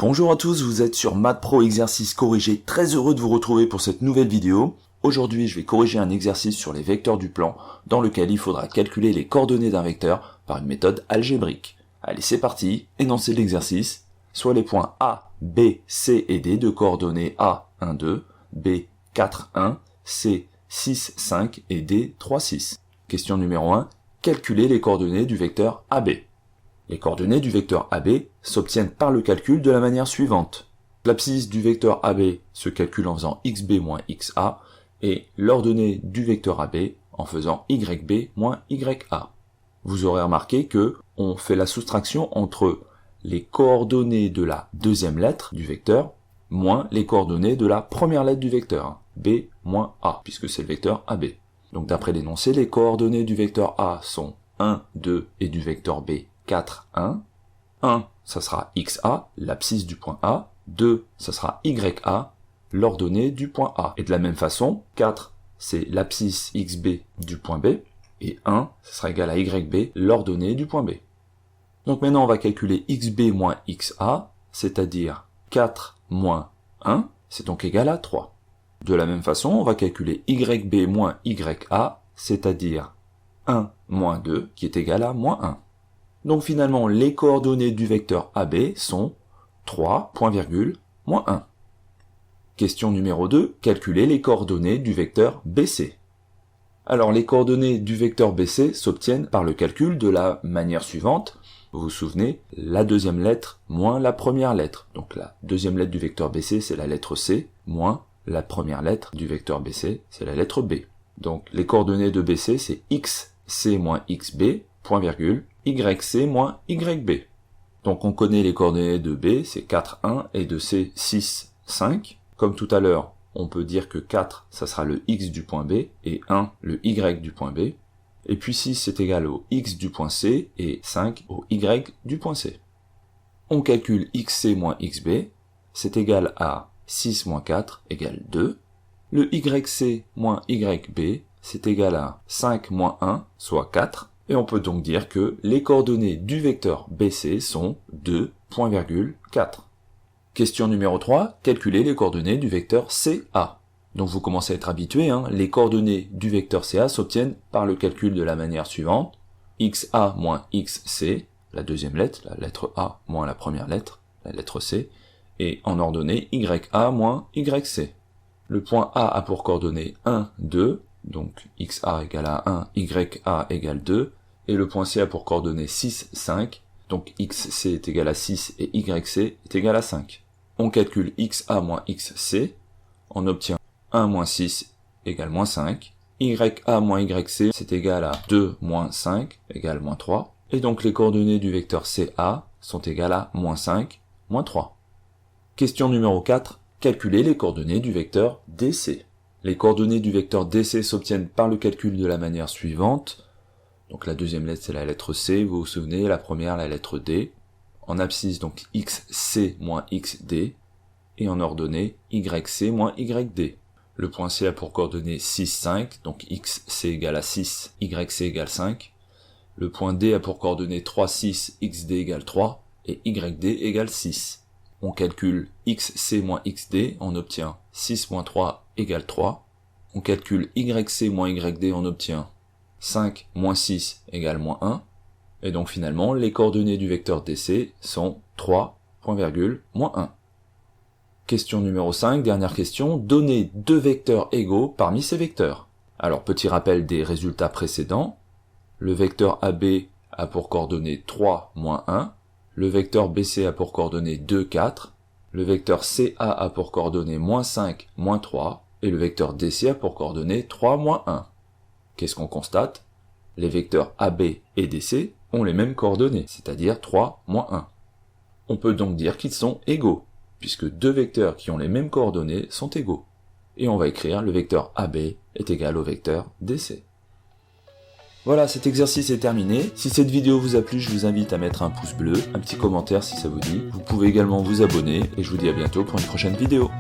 Bonjour à tous, vous êtes sur Maths Pro exercice corrigé, très heureux de vous retrouver pour cette nouvelle vidéo. Aujourd'hui, je vais corriger un exercice sur les vecteurs du plan, dans lequel il faudra calculer les coordonnées d'un vecteur par une méthode algébrique. Allez, c'est parti, énoncez l'exercice, soit les points A, B, C et D de coordonnées A, 1, 2, B, 4, 1, C, 6, 5 et D, 3, 6. Question numéro 1, calculez les coordonnées du vecteur AB. Les coordonnées du vecteur AB s'obtiennent par le calcul de la manière suivante. L'abscisse du vecteur AB se calcule en faisant xb moins xa et l'ordonnée du vecteur AB en faisant yb moins ya. Vous aurez remarqué que on fait la soustraction entre les coordonnées de la deuxième lettre du vecteur moins les coordonnées de la première lettre du vecteur, b moins a, puisque c'est le vecteur AB. Donc d'après l'énoncé, les coordonnées du vecteur A sont 1, 2 et du vecteur B 4, 1. 1, ça sera xa, l'abscisse du point A. 2, ça sera ya, l'ordonnée du point A. Et de la même façon, 4, c'est l'abscisse xb du point B. Et 1, ça sera égal à yb, l'ordonnée du point B. Donc maintenant, on va calculer xb moins xa, c'est-à-dire 4 moins 1, c'est donc égal à 3. De la même façon, on va calculer yb moins ya, c'est-à-dire 1 moins 2, qui est égal à moins 1. Donc finalement, les coordonnées du vecteur AB sont 3, point virgule, moins 1. Question numéro 2, calculez les coordonnées du vecteur BC. Alors les coordonnées du vecteur BC s'obtiennent par le calcul de la manière suivante. Vous vous souvenez, la deuxième lettre moins la première lettre. Donc la deuxième lettre du vecteur BC, c'est la lettre C, moins la première lettre du vecteur BC, c'est la lettre B. Donc les coordonnées de BC, c'est xc moins xb, point virgule, yc moins yb. Donc on connaît les coordonnées de B, c'est 4, 1, et de C, 6, 5. Comme tout à l'heure, on peut dire que 4, ça sera le x du point B, et 1, le y du point B. Et puis 6, c'est égal au x du point C, et 5 au y du point C. On calcule xc moins xb, c'est égal à 6 moins 4 égale 2. Le yc moins yb, c'est égal à 5 moins 1, soit 4. Et on peut donc dire que les coordonnées du vecteur BC sont 2, point virgule, 4. Question numéro 3, calculez les coordonnées du vecteur CA. Donc vous commencez à être habitué, les coordonnées du vecteur CA s'obtiennent par le calcul de la manière suivante. XA moins XC, la deuxième lettre, la lettre A moins la première lettre, la lettre C, et en ordonnée YA moins YC. Le point A a pour coordonnées 1, 2, donc XA égale à 1, YA égale 2, et le point C a pour coordonnées 6, 5, donc XC est égal à 6 et YC est égal à 5. On calcule XA moins XC, on obtient 1 moins 6 égale moins 5, YA moins YC c'est égal à 2 moins 5 égale moins 3, et donc les coordonnées du vecteur CA sont égales à moins 5, moins 3. Question numéro 4, calculez les coordonnées du vecteur DC. Les coordonnées du vecteur DC s'obtiennent par le calcul de la manière suivante. Donc la deuxième lettre c'est la lettre C, vous vous souvenez, la première la lettre D. En abscisse donc xc moins xd, et en ordonnée yc moins yd. Le point C a pour coordonnées 6, 5, donc xc égale à 6, yc égale 5. Le point D a pour coordonnées 3, 6, xd égale 3, et yd égale 6. On calcule xc moins xd, on obtient 6 moins 3 égale 3. On calcule yc moins yd, on obtient 5 moins 6 égale moins 1. Et donc finalement, les coordonnées du vecteur DC sont 3, point virgule, moins 1. Question numéro 5, dernière question. Donnez deux vecteurs égaux parmi ces vecteurs. Alors, petit rappel des résultats précédents. Le vecteur AB a pour coordonnées 3, moins 1. Le vecteur BC a pour coordonnées 2, 4. Le vecteur CA a pour coordonnées moins 5, moins 3. Et le vecteur DC a pour coordonnées 3, moins 1. Qu'est-ce qu'on constate? Les vecteurs AB et DC ont les mêmes coordonnées, c'est-à-dire 3, moins 1. On peut donc dire qu'ils sont égaux, puisque deux vecteurs qui ont les mêmes coordonnées sont égaux. Et on va écrire le vecteur AB est égal au vecteur DC. Voilà, cet exercice est terminé. Si cette vidéo vous a plu, je vous invite à mettre un pouce bleu, un petit commentaire si ça vous dit. Vous pouvez également vous abonner, et je vous dis à bientôt pour une prochaine vidéo.